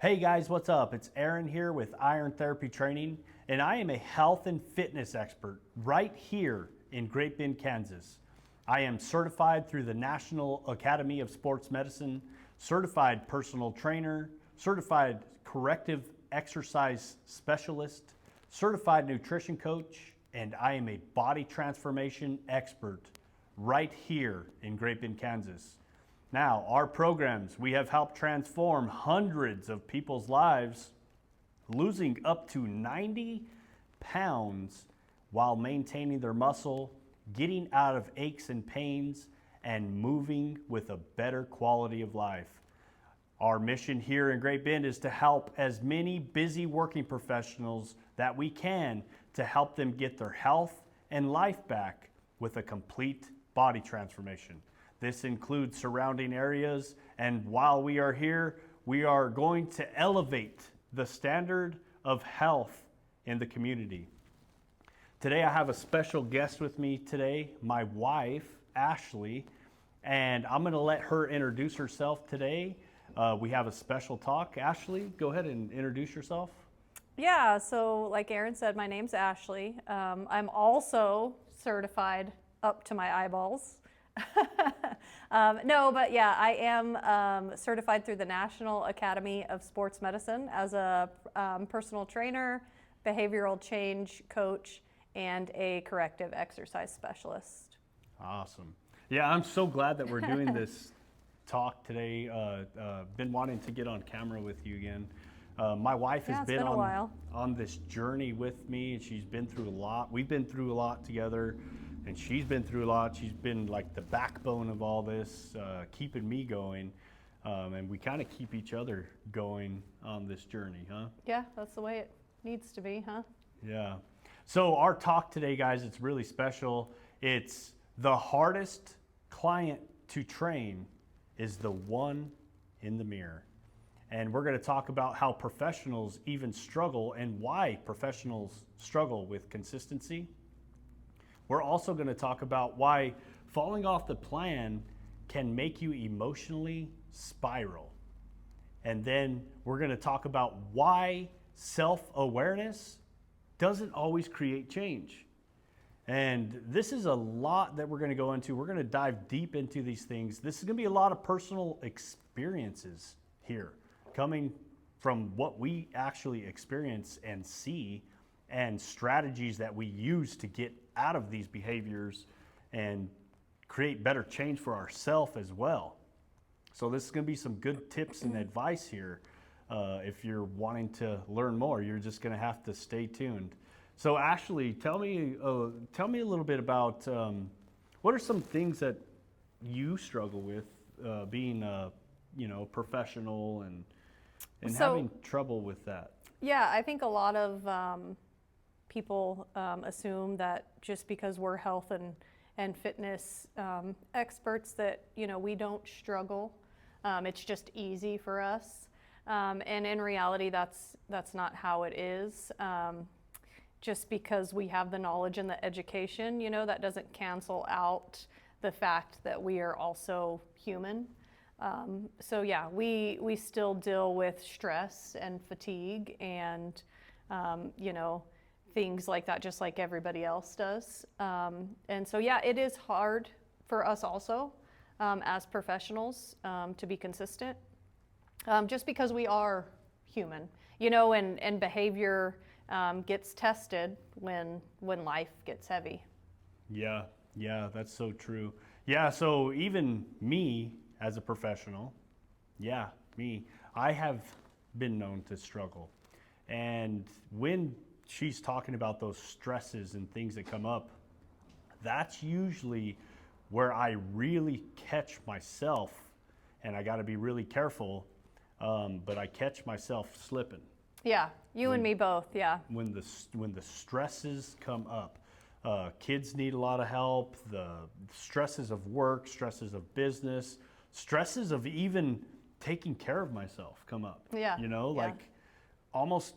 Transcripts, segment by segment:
Hey guys, what's up? It's Aaron here with Iron Therapy Training, and I am a health and fitness expert right here in Great Bend, Kansas. I am certified through the National Academy of Sports Medicine, certified personal trainer, certified corrective exercise specialist, certified nutrition coach, and I am a body transformation expert right here in Great Bend, Kansas. Now, our programs, we have helped transform hundreds of people's lives, losing up to 90 pounds while maintaining their muscle, getting out of aches and pains, and moving with a better quality of life. Our mission here in Great Bend is to help as many busy working professionals that we can to help them get their health and life back with a complete body transformation. This includes surrounding areas, and while we are here, we are going to elevate the standard of health in the community. Today I have a special guest with me today, my wife, Ashley, and I'm going to let her introduce herself today. We have a special talk. Ashley, go ahead and introduce yourself. Yeah, so like Aaron said, my name's Ashley. I'm also certified up to my eyeballs. No, but yeah, I am certified through the National Academy of Sports Medicine as a personal trainer, behavioral change coach, and a corrective exercise specialist. Awesome. Yeah, I'm so glad that we're doing this talk today. Been wanting to get on camera with you again. My wife has been on this journey with me, and she's been through a lot. We've been through a lot together. And she's been through a lot. She's been like the backbone of all this, keeping me going. And we kind of keep each other going on this journey, huh? Yeah, that's the way it needs to be, huh? Yeah. So our talk today, guys, it's really special. It's the hardest client to train is the one in the mirror. And we're going to talk about how professionals even struggle and why professionals struggle with consistency. We're also going to talk about why falling off the plan can make you emotionally spiral. And then we're going to talk about why self-awareness doesn't always create change. And this is a lot that we're going to go into. We're going to dive deep into these things. This is going to be a lot of personal experiences here, coming from what we actually experience and see, and strategies that we use to get out of these behaviors and create better change for ourselves as well. So this is going to be some good tips and advice here. If you're wanting to learn more, you're just going to have to stay tuned. So Ashley, tell me a little bit about what are some things that you struggle with being a professional and having trouble with that. Yeah, I think a lot of people assume that just because we're health and fitness experts that we don't struggle. It's just easy for us, and in reality, that's not how it is. Just because we have the knowledge and the education, that doesn't cancel out the fact that we are also human. So yeah, we still deal with stress and fatigue and things like that, just like everybody else does. And so, yeah, it is hard for us also as professionals to be consistent, just because we are human, and behavior gets tested when life gets heavy. Yeah, that's so true. Yeah, so even me as a professional, I have been known to struggle. And when she's talking about those stresses and things that come up, that's usually where I really catch myself, and I got to be really careful, but I catch myself slipping. Yeah, and me both, yeah. When the stresses come up, kids need a lot of help, the stresses of work, stresses of business, stresses of even taking care of myself come up. Yeah. Like almost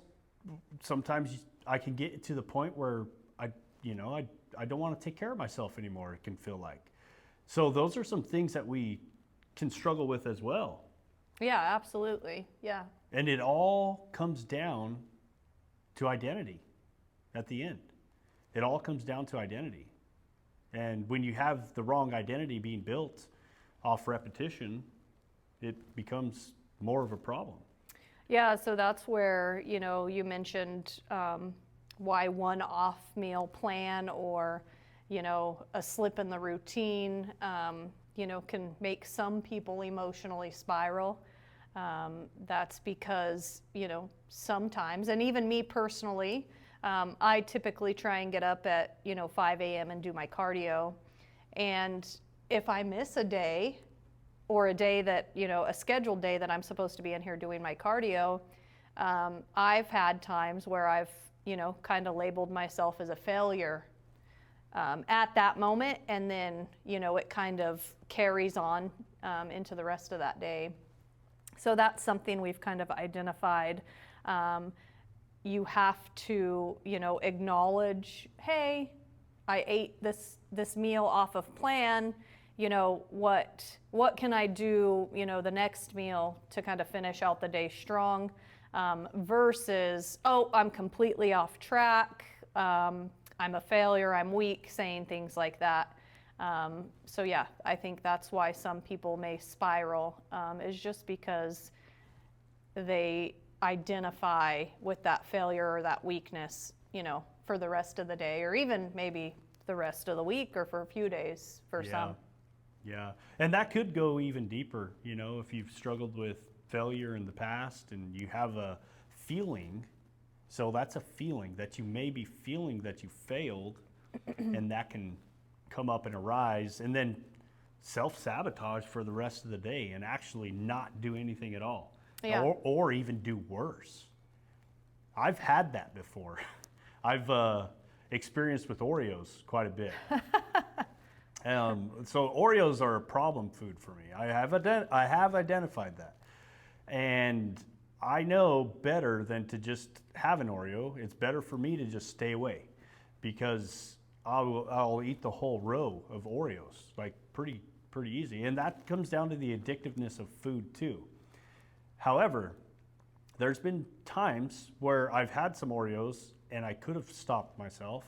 sometimes I can get to the point where I don't want to take care of myself anymore, it can feel like. So those are some things that we can struggle with as well. Yeah, absolutely. Yeah. And it all comes down to identity at the end. It all comes down to identity. And when you have the wrong identity being built off repetition, it becomes more of a problem. Yeah, so that's where, you mentioned why one off meal plan or, a slip in the routine, can make some people emotionally spiral. That's because, sometimes, and even me personally, I typically try and get up at, 5 a.m. and do my cardio. And if I miss a day, or a day that, a scheduled day that I'm supposed to be in here doing my cardio, I've had times where I've, kind of labeled myself as a failure at that moment. And then, it kind of carries on into the rest of that day. So that's something we've kind of identified. You have to, acknowledge, hey, I ate this meal off of plan. What can I do, the next meal to kind of finish out the day strong, versus, oh, I'm completely off track. I'm a failure. I'm weak, saying things like that. So yeah, I think that's why some people may spiral, is just because they identify with that failure or that weakness, for the rest of the day, or even maybe the rest of the week, or for a few days for some. Yeah, and that could go even deeper, if you've struggled with failure in the past and you have a feeling, so that's a feeling that you may be feeling that you failed, and that can come up and arise, and then self-sabotage for the rest of the day and actually not do anything at all, or even do worse. I've had that before. I've experienced with Oreos quite a bit. So Oreos are a problem food for me. I have identified that, and I know better than to just have an Oreo. It's better for me to just stay away, because I'll eat the whole row of Oreos, like pretty easy, and that comes down to the addictiveness of food too. However, there's been times where I've had some Oreos and I could have stopped myself.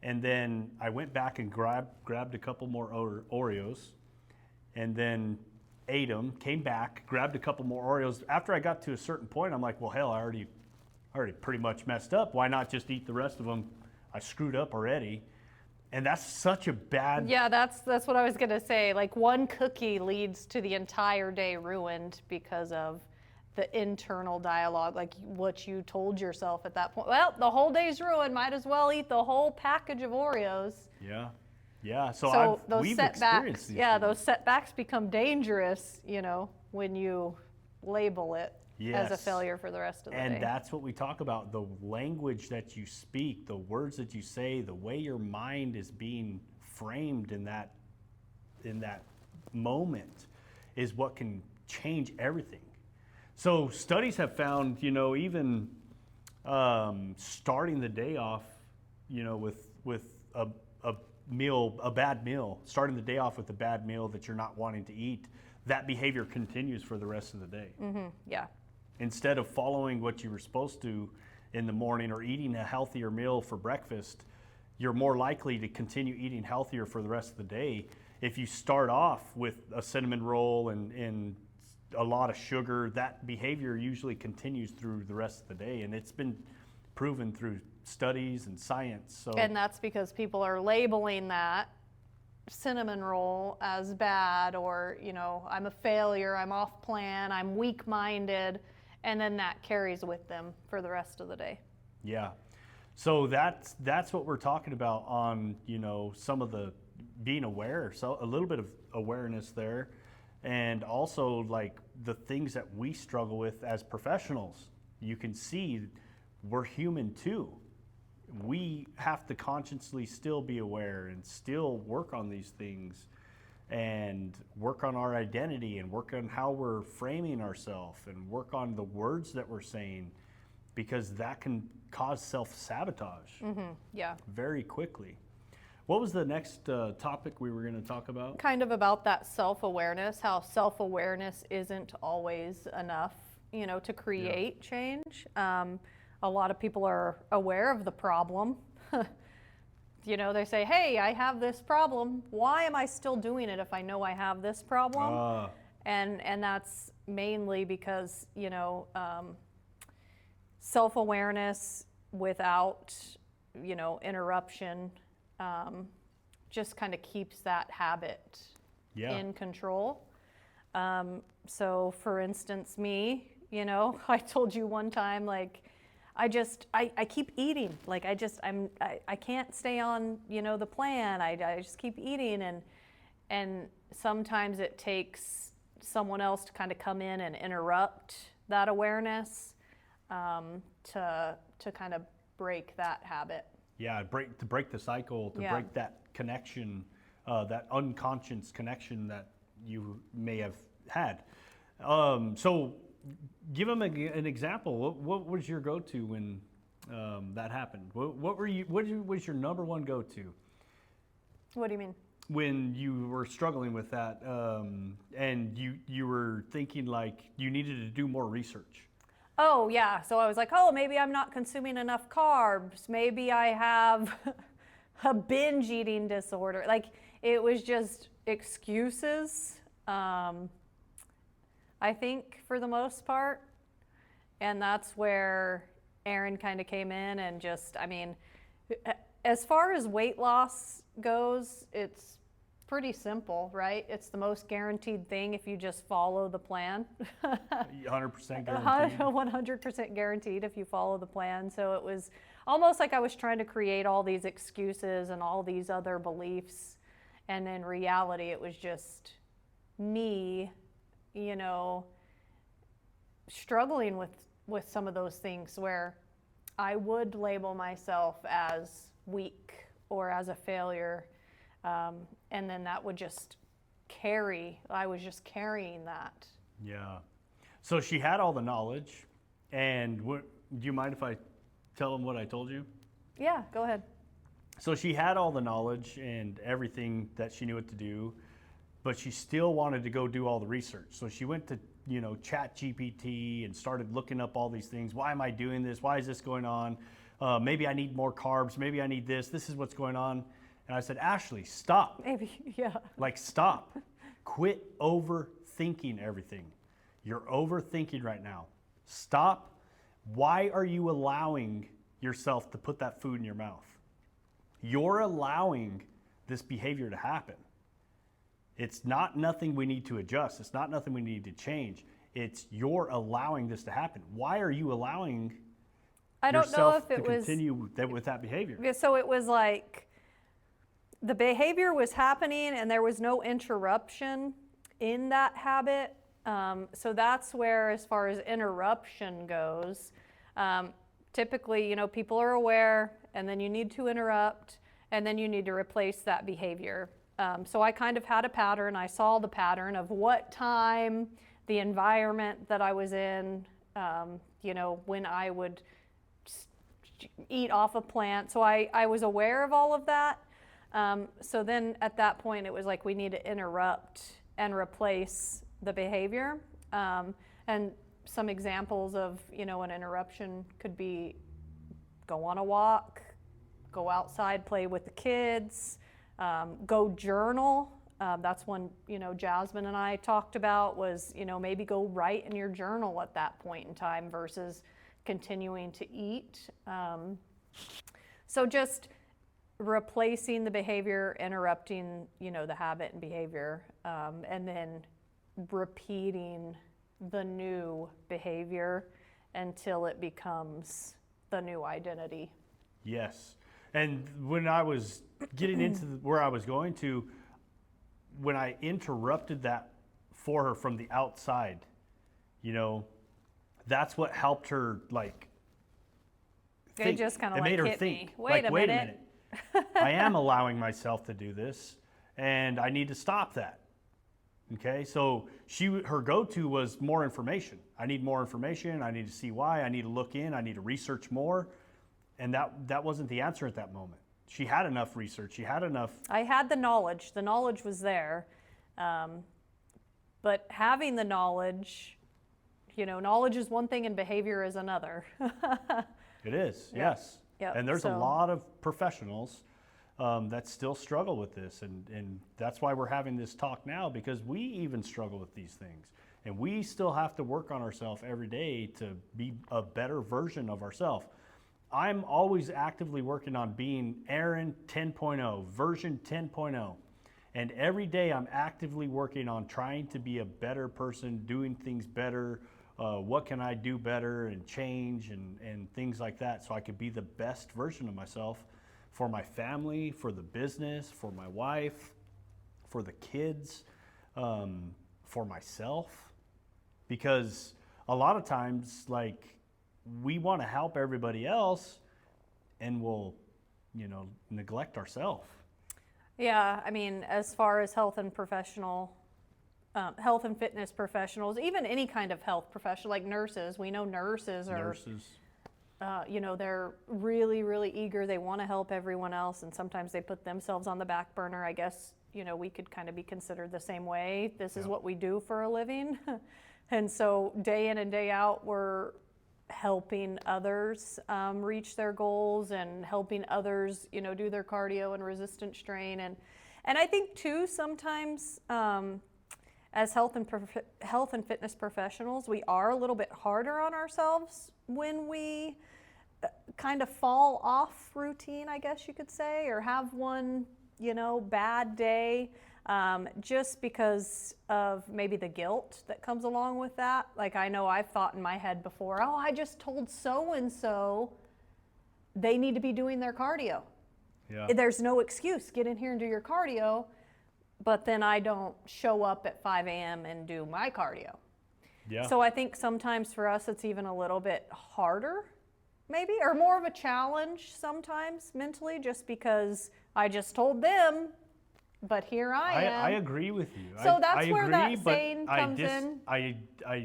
And then I went back and grabbed a couple more Oreos, and then ate them, came back, grabbed a couple more Oreos. After I got to a certain point, I'm like, well, hell, I already pretty much messed up. Why not just eat the rest of them? I screwed up already. And that's such a bad... Yeah, that's what I was going to say. Like, one cookie leads to the entire day ruined because of the internal dialogue, like what you told yourself at that point. Well, the whole day's ruined. Might as well eat the whole package of Oreos. Yeah. So we've experienced these things. Those setbacks become dangerous, when you label it as a failure for the rest of the day. And that's what we talk about, the language that you speak, the words that you say, the way your mind is being framed in that moment is what can change everything. So studies have found, even starting the day off, with a bad meal, starting the day off with a bad meal that you're not wanting to eat, that behavior continues for the rest of the day. Mm-hmm. Yeah. Instead of following what you were supposed to in the morning or eating a healthier meal for breakfast, you're more likely to continue eating healthier for the rest of the day. If you start off with a cinnamon roll and a lot of sugar, that behavior usually continues through the rest of the day, and it's been proven through studies and science. So, and that's because people are labeling that cinnamon roll as bad, or I'm a failure, I'm off plan, I'm weak-minded, and then that carries with them for the rest of the day. Yeah, so that's what we're talking about on some of the being aware, so a little bit of awareness there. And also, like, the things that we struggle with as professionals, you can see we're human too. We have to consciously still be aware and still work on these things and work on our identity and work on how we're framing ourselves and work on the words that we're saying, because that can cause self-sabotage very quickly. What was the next topic we were going to talk about? Kind of about that self-awareness, how self-awareness isn't always enough. to create change. A lot of people are aware of the problem. They say, hey, I have this problem. Why am I still doing it if I know I have this problem? And that's mainly because, self-awareness without, interruption just kind of keeps that habit in control. So for instance, me, I told you one time, like, I keep eating. Like, I can't stay on, the plan. I just keep eating. And sometimes it takes someone else to kind of come in and interrupt that awareness, to kind of break that habit. Yeah, to break the cycle, to break that connection, that unconscious connection that you may have had. So give them an example. What was your go-to when that happened? What was your number one go-to? What do you mean? When you were struggling with that, and you were thinking like you needed to do more research. Oh, yeah. So I was like, maybe I'm not consuming enough carbs. Maybe I have a binge eating disorder. Like, it was just excuses, I think, for the most part. And that's where Aaron kind of came in and just, as far as weight loss goes, it's pretty simple, right? It's the most guaranteed thing if you just follow the plan. 100% guaranteed. 100% guaranteed if you follow the plan. So it was almost like I was trying to create all these excuses and all these other beliefs. And in reality, it was just me, struggling with some of those things where I would label myself as weak or as a failure. And then that would just I was just carrying that. Yeah. So she had all the knowledge, and do you mind if I tell them what I told you? Yeah, go ahead. So she had all the knowledge and everything that she knew what to do, but she still wanted to go do all the research. So she went to, Chat GPT and started looking up all these things. Why am I doing this? Why is this going on? Maybe I need more carbs. Maybe I need this. This is what's going on. And I said, Ashley, stop. Maybe, yeah. Like, stop. Quit overthinking everything. You're overthinking right now. Stop. Why are you allowing yourself to put that food in your mouth? You're allowing this behavior to happen. It's not nothing we need to adjust. It's not nothing we need to change. It's you're allowing this to happen. Why are you allowing yourself to continue with that behavior? So it was like, the behavior was happening and there was no interruption in that habit. So that's where, as far as interruption goes, typically, people are aware, and then you need to interrupt, and then you need to replace that behavior. So I kind of had a pattern. I saw the pattern of what time, the environment that I was in, when I would eat off a plant. So I was aware of all of that. So then at that point, it was like we need to interrupt and replace the behavior. And some examples of, an interruption could be go on a walk, go outside, play with the kids, go journal. That's one, Jasmine and I talked about was, maybe go write in your journal at that point in time versus continuing to eat. So just replacing the behavior, interrupting, the habit and behavior, and then repeating the new behavior until it becomes the new identity. Yes. And when I was getting into where I was going to, when I interrupted that for her from the outside, that's what helped her, like, think. It just kind of made her hit think, me. Wait a minute. I am allowing myself to do this, and I need to stop that. Okay, so her go-to was more information. I need more information. I need to see why. I need to look in. I need to research more. And that wasn't the answer at that moment. She had enough research. She had enough. I had the knowledge. The knowledge was there. But having the knowledge, knowledge is one thing and behavior is another. It is, Yeah. yes. Yep, And there's a so- lot of professionals that still struggle with this. And that's why we're having this talk now, because we even struggle with these things. And we still have to work on ourselves every day to be a better version of ourselves. I'm always actively working on being Aaron 10.0, version 10.0. And every day I'm actively working on trying to be a better person, doing things better. What can I do better and change and things like that, so I could be the best version of myself for my family, for the business, for my wife, for the kids, for myself. Because a lot of times, like, we want to help everybody else and we'll, neglect ourselves. Yeah, I mean, as far as health and fitness professionals, even any kind of health professional, like nurses, we know nurses are, they're really, really eager. They want to help everyone else, and sometimes they put themselves on the back burner. I guess, we could kind of be considered the same way. This is what we do for a living. And so day in and day out, we're helping others reach their goals and helping others, do their cardio and resistance strain. And I think too, sometimes as health and fitness professionals, we are a little bit harder on ourselves when we kind of fall off routine, I guess you could say, or have one, bad day. Just because of maybe the guilt that comes along with that. Like, I know I've thought in my head before, oh, I just told so-and-so they need to be doing their cardio. Yeah. There's no excuse. Get in here and do your cardio. But then I don't show up at 5 a.m. and do my cardio. Yeah. So I think sometimes for us it's even a little bit harder, maybe, or more of a challenge sometimes mentally, just because I just told them, but here I am. I agree with you. So that's I where agree, that but saying comes in.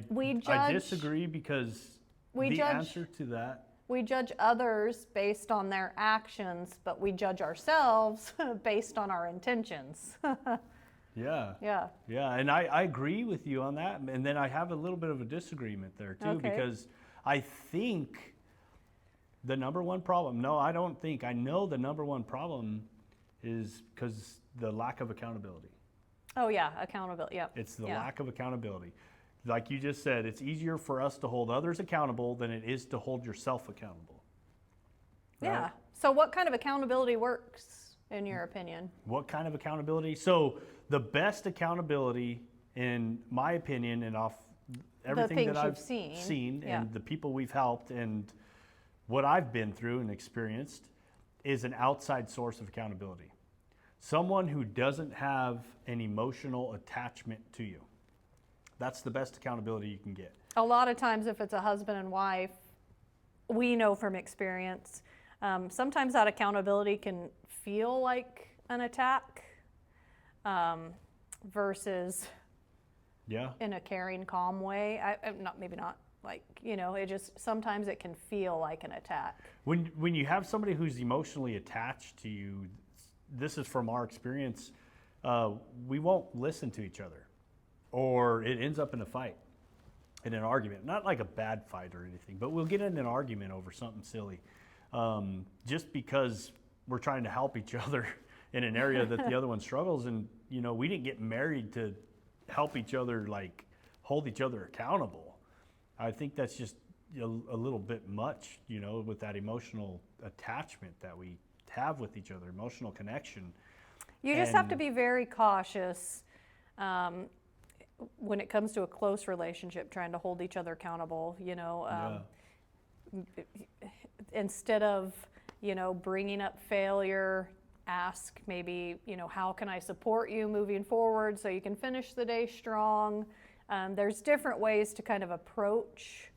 We I judge- disagree, because we the judge- answer to that. We judge others based on their actions, but we judge ourselves based on our intentions. Yeah. Yeah. Yeah, and I agree with you on that. And then I have a little bit of a disagreement there too, Okay. because I think the number one problem, no, I don't think, I know the number one problem is because the lack of accountability. Oh yeah, accountability. Yeah. It's the Yeah. lack of accountability. Like you just said, it's easier for us to hold others accountable than it is to hold yourself accountable. Yeah. Right? So what kind of accountability works in your opinion? What kind of accountability? So the best accountability, in my opinion, and off everything things that I've you've seen, yeah. and the people we've helped and what I've been through and experienced, is an outside source of accountability. Someone who doesn't have an emotional attachment to you. That's the best accountability you can get. A lot of times if it's a husband and wife, we know from experience, sometimes that accountability can feel like an attack versus Yeah. in a caring, calm way. Maybe not like, it just, sometimes it can feel like an attack. When you have somebody who's emotionally attached to you, this is from our experience, we won't listen to each other, or it ends up in a fight, in an argument. Not like a bad fight or anything, but we'll get in an argument over something silly, just because we're trying to help each other in an area that the other one struggles. And we didn't get married to help each other, like hold each other accountable. I think that's just a little bit much, with that emotional attachment that we have with each other, emotional connection. You just have to be very cautious when it comes to a close relationship, trying to hold each other accountable, instead of, bringing up failure, ask maybe, how can I support you moving forward so you can finish the day strong? There's different ways to kind of approach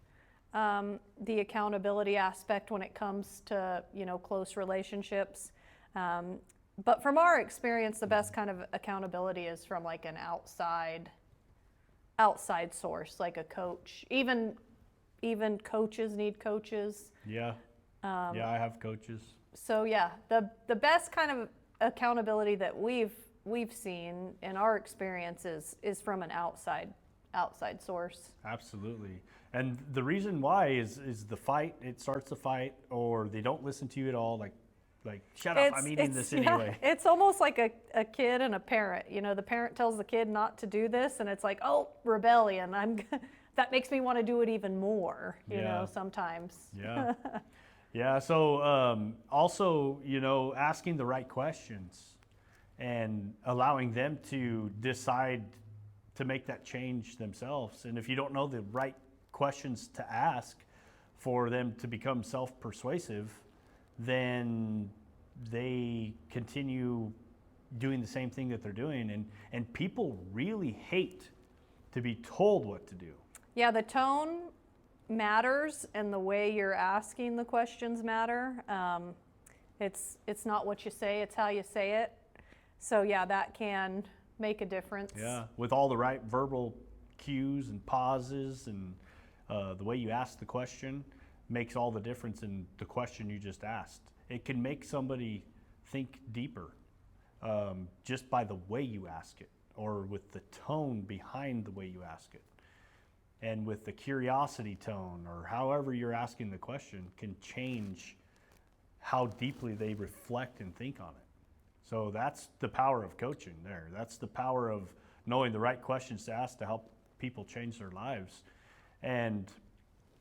the accountability aspect when it comes to, close relationships. But from our experience, the best kind of accountability is from like an outside source, like a coach. Even coaches need coaches. Yeah. Yeah, I have coaches. So yeah, the best kind of accountability that we've seen in our experiences is from an outside source. Absolutely. And the reason why is the fight. It starts the fight, or they don't listen to you at all. Like shut up! I'm eating this anyway. Yeah, it's almost like a kid and a parent. You know, the parent tells the kid not to do this, and it's like, oh, rebellion. That makes me want to do it even more. You know, sometimes. Yeah. Yeah. So also, asking the right questions and allowing them to decide to make that change themselves. And if you don't know the right questions to ask for them to become self-persuasive, then they continue doing the same thing that they're doing. And people really hate to be told what to do. Yeah, the tone matters, and the way you're asking the questions matter. It's not what you say, it's how you say it. So yeah, that can make a difference. Yeah, with all the right verbal cues and pauses, and the way you ask the question makes all the difference in the question you just asked. It can make somebody think deeper just by the way you ask it, or with the tone behind the way you ask it. And with the curiosity tone, or however you're asking the question, can change how deeply they reflect and think on it. So that's the power of coaching there. That's the power of knowing the right questions to ask to help people change their lives. And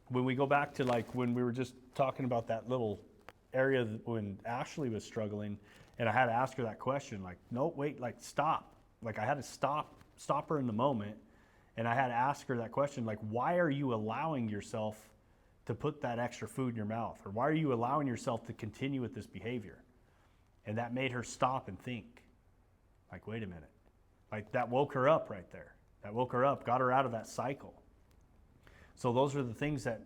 when we go back to like when we were just talking about that little area when Ashley was struggling, and I had to ask her that question, like, no, wait, like stop. Like I had to stop her in the moment, and I had to ask her that question, like, why are you allowing yourself to put that extra food in your mouth? Or why are you allowing yourself to continue with this behavior? And that made her stop and think, like, wait a minute. Like that woke her up right there. That woke her up, got her out of that cycle. So those are the things that,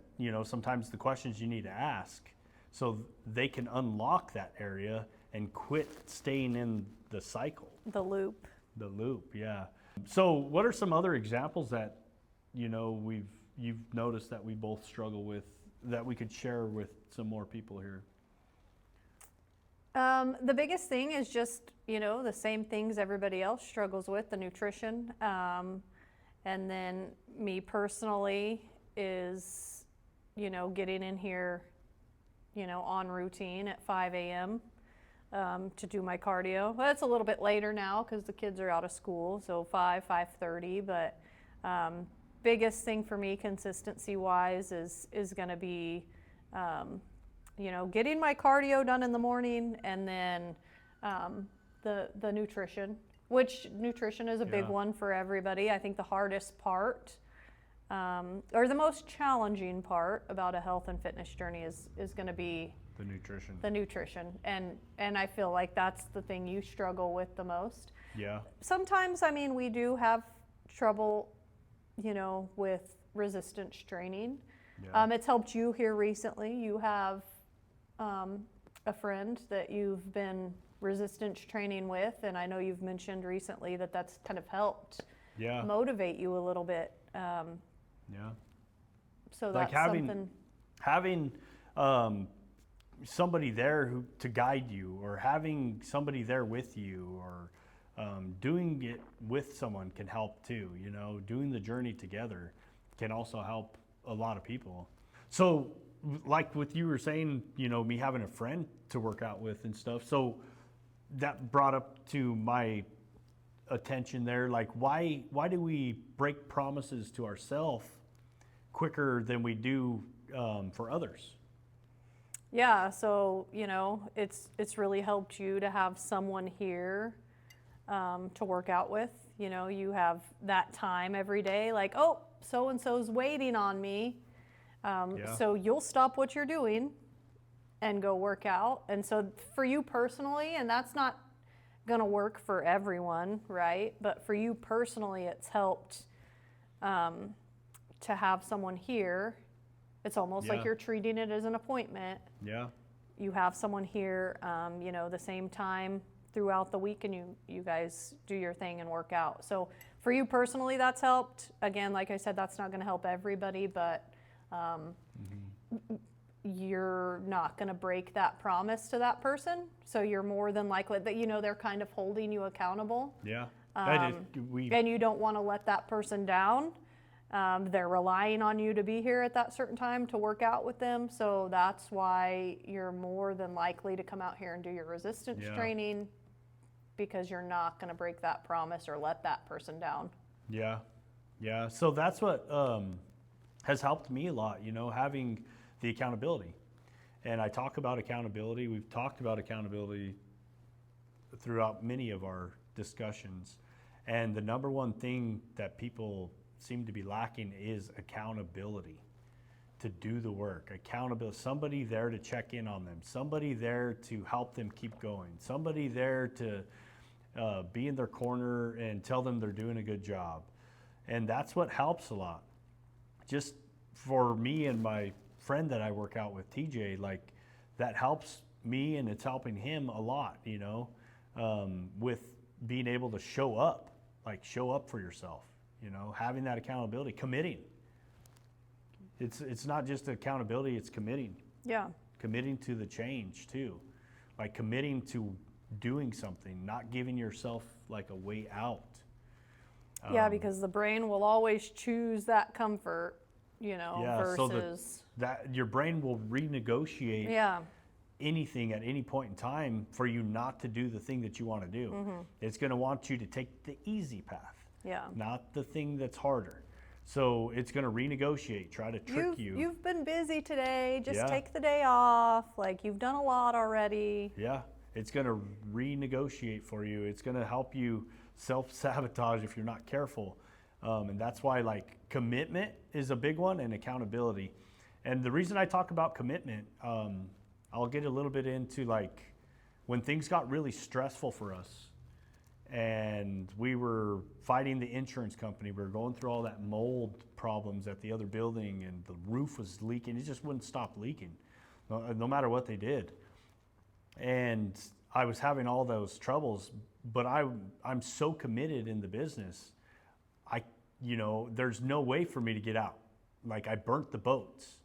sometimes the questions you need to ask so they can unlock that area and quit staying in the cycle. The loop. The loop, yeah. So what are some other examples that, you've noticed that we both struggle with that we could share with some more people here? The biggest thing is just, the same things everybody else struggles with, the nutrition. And then me personally is, getting in here, on routine at 5 a.m. To do my cardio. Well, it's a little bit later now because the kids are out of school, so 5:30. But biggest thing for me, consistency-wise, is going to be, getting my cardio done in the morning, and then the nutrition. Which nutrition is a big one for everybody. I think the hardest part, or the most challenging part about a health and fitness journey is going to be the nutrition. And I feel like that's the thing you struggle with the most. Yeah. Sometimes, we do have trouble, with resistance training. Yeah. It's helped you here recently. You have a friend that you've been resistance training with, and I know you've mentioned recently that that's kind of helped motivate you a little bit. So like that's something. Having somebody there to guide you, or having somebody there with you, or doing it with someone can help too. Doing the journey together can also help a lot of people. So like with you were saying, me having a friend to work out with and stuff. So that brought up to my attention there, like why do we break promises to ourselves quicker than we do for others? Yeah, so it's really helped you to have someone here to work out with. You have that time every day, like, oh, so and so's waiting on me, so you'll stop what you're doing and go work out. And so for you personally, and that's not going to work for everyone, right? But for you personally, it's helped to have someone here. It's almost like you're treating it as an appointment. Yeah. You have someone here, the same time throughout the week, and you guys do your thing and work out. So for you personally, that's helped. Again, like I said, that's not going to help everybody, but you're not going to break that promise to that person. So you're more than likely that, they're kind of holding you accountable. Yeah. And you don't want to let that person down. They're relying on you to be here at that certain time to work out with them. So that's why you're more than likely to come out here and do your resistance training, because you're not going to break that promise or let that person down. Yeah. Yeah. So that's what has helped me a lot, you know, having the accountability. And I talk about accountability. We've talked about accountability throughout many of our discussions. And the number one thing that people seem to be lacking is accountability to do the work. Accountability, somebody there to check in on them, somebody there to help them keep going, somebody there to be in their corner and tell them they're doing a good job. And that's what helps a lot. Just for me and my friend that I work out with, TJ, like that helps me and it's helping him a lot, you know, with being able to show up for yourself, you know, having that accountability, committing. It's not just accountability, it's committing. Yeah. Committing to the change too. Like committing to doing something, not giving yourself like a way out. Yeah, because the brain will always choose that comfort, you know, versus so that your brain will renegotiate anything at any point in time for you not to do the thing that you want to do. It's going to want you to take the easy path, not the thing that's harder. So it's going to renegotiate, try to trick you. You've been busy today, just take the day off, like you've done a lot already. Yeah, it's going to renegotiate for you. It's going to help you self-sabotage if you're not careful. And that's why like commitment is a big one, and accountability. And the reason I talk about commitment, I'll get a little bit into like when things got really stressful for us and we were fighting the insurance company, we were going through all that mold problems at the other building and the roof was leaking. It just wouldn't stop leaking no matter what they did. And I was having all those troubles, but I'm so committed in the business. There's no way for me to get out. Like I burnt the boats.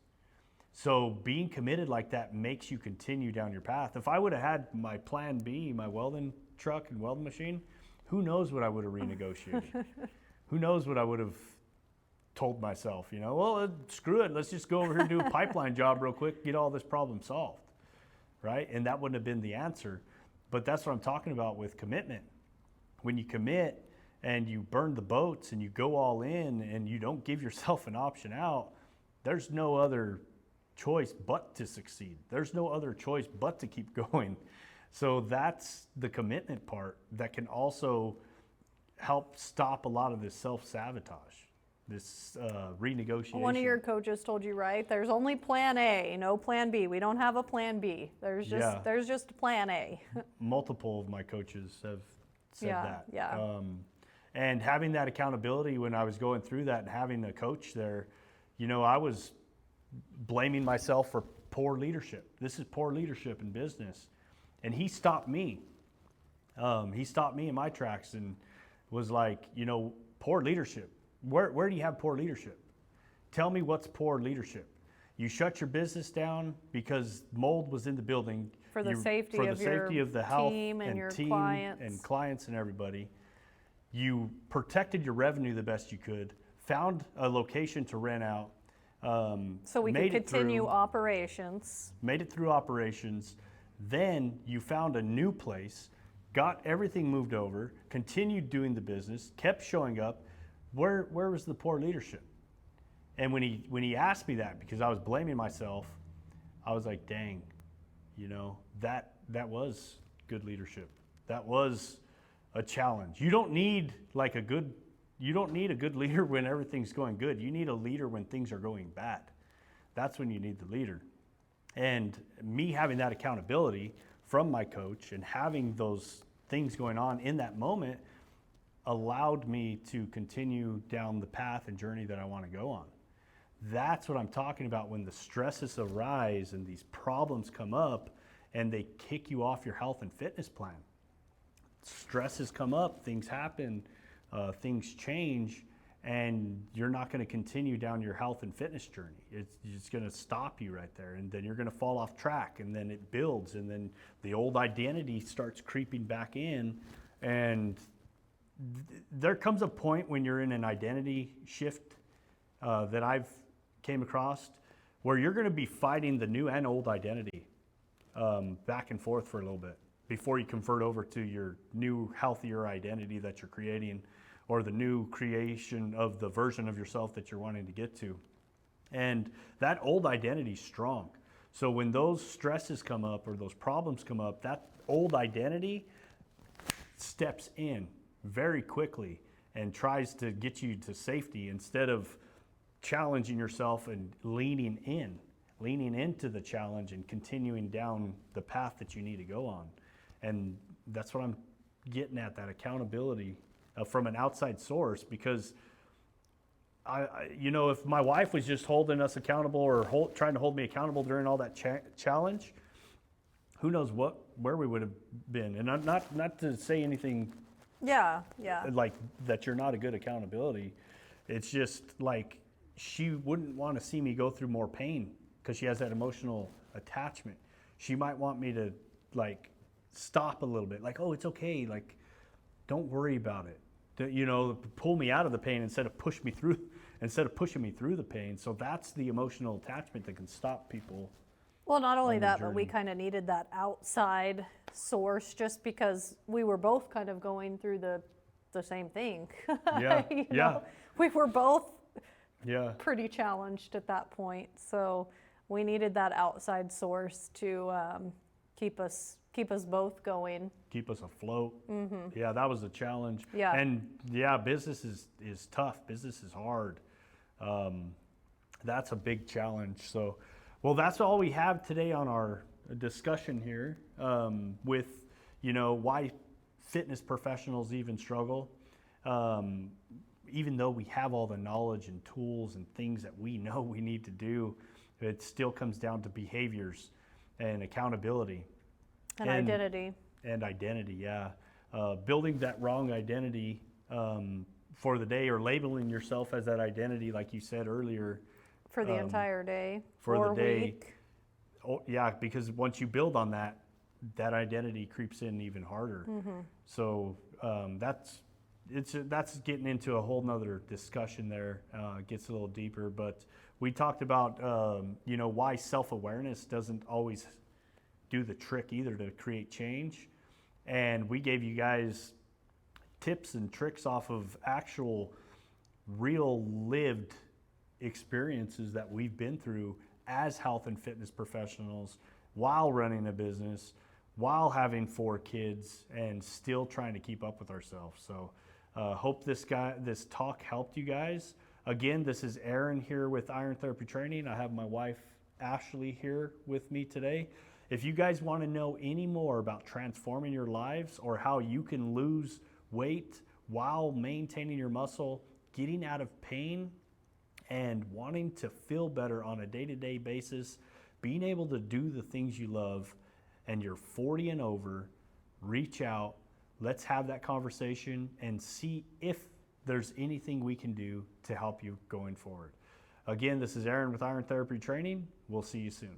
So being committed like that makes you continue down your path. If I would have had my plan B, my welding truck and welding machine, who knows what I would have renegotiated? Who knows what I would have told myself, you know, well, screw it. Let's just go over here and do a pipeline job real quick, get all this problem solved, right? And that wouldn't have been the answer. But that's what I'm talking about with commitment. When you commit and you burn the boats and you go all in and you don't give yourself an option out, there's no other choice but to succeed. There's no other choice but to keep going. So that's the commitment part that can also help stop a lot of this self-sabotage, this renegotiation. One of your coaches told you, right? There's only plan A, no plan B. We don't have a plan B. There's just plan A. Multiple of my coaches have said that. Yeah. And having that accountability when I was going through that and having a coach there, you know, I was blaming myself for poor leadership. This is poor leadership in business. And he stopped me. He stopped me in my tracks and was like, you know, poor leadership. Where do you have poor leadership? Tell me what's poor leadership. You shut your business down because mold was in the building. For the safety of the health team and your team clients. And clients and everybody. You protected your revenue the best you could, found a location to rent out. So we could continue operations. Made it through operations. Then you found a new place, got everything moved over, continued doing the business, kept showing up. Where was the poor leadership? And when he asked me that, because I was blaming myself, I was like, dang, you know, that was good leadership. That was a challenge. You don't need a good leader when everything's going good. You need a leader when things are going bad. That's when you need the leader. And me having that accountability from my coach and having those things going on in that moment allowed me to continue down the path and journey that I want to go on. That's what I'm talking about when the stresses arise and these problems come up and they kick you off your health and fitness plan. Stresses come up, things happen, things change, and you're not going to continue down your health and fitness journey. It's going to stop you right there, and then you're going to fall off track, and then it builds, and then the old identity starts creeping back in, and there comes a point when you're in an identity shift that I've came across where you're going to be fighting the new and old identity back and forth for a little bit before you convert over to your new, healthier identity that you're creating, or the new creation of the version of yourself that you're wanting to get to. And that old identity is strong. So when those stresses come up or those problems come up, that old identity steps in very quickly and tries to get you to safety instead of challenging yourself and leaning into the challenge and continuing down the path that you need to go on. And that's what I'm getting at, that accountability from an outside source, because if my wife was just holding us accountable or trying to hold me accountable during all that challenge, who knows where we would have been. And I'm not to say anything like that you're not a good accountability. It's just like she wouldn't want to see me go through more pain because she has that emotional attachment. She might want me to like stop a little bit, like, oh, it's okay, like don't worry about it. Pull me out of the pain instead of pushing me through the pain. So that's the emotional attachment that can stop people. Well, not only that, but we kind of needed that outside source just because we were both kind of going through the same thing. Yeah. We were both Yeah. pretty challenged at that point. So we needed that outside source to keep us both going. Keep us afloat. Mm-hmm. Yeah, that was a challenge. Yeah. And yeah, business is tough. Business is hard. That's a big challenge. So, well, that's all we have today on our discussion here with, why fitness professionals even struggle. Even though we have all the knowledge and tools and things that we know we need to do, it still comes down to behaviors and accountability. And identity. And identity, yeah. Building that wrong identity for the day, or labeling yourself as that identity, like you said earlier. For the entire day. For the day. Week. Oh, yeah, because once you build on that identity creeps in even harder. Mm-hmm. So that's getting into a whole nother discussion there. Gets a little deeper, but we talked about why self-awareness doesn't always do the trick either to create change, and we gave you guys tips and tricks off of actual real lived experiences that we've been through as health and fitness professionals while running a business, while having 4 kids, and still trying to keep up with ourselves. So hope this talk helped you guys. Again, this is Aaron here with Iron Therapy Training. I have my wife Ashley here with me today. If you guys want to know any more about transforming your lives, or how you can lose weight while maintaining your muscle, getting out of pain, and wanting to feel better on a day-to-day basis, being able to do the things you love, and you're 40 and over, reach out. Let's have that conversation and see if there's anything we can do to help you going forward. Again, this is Aaron with Iron Therapy Training. We'll see you soon.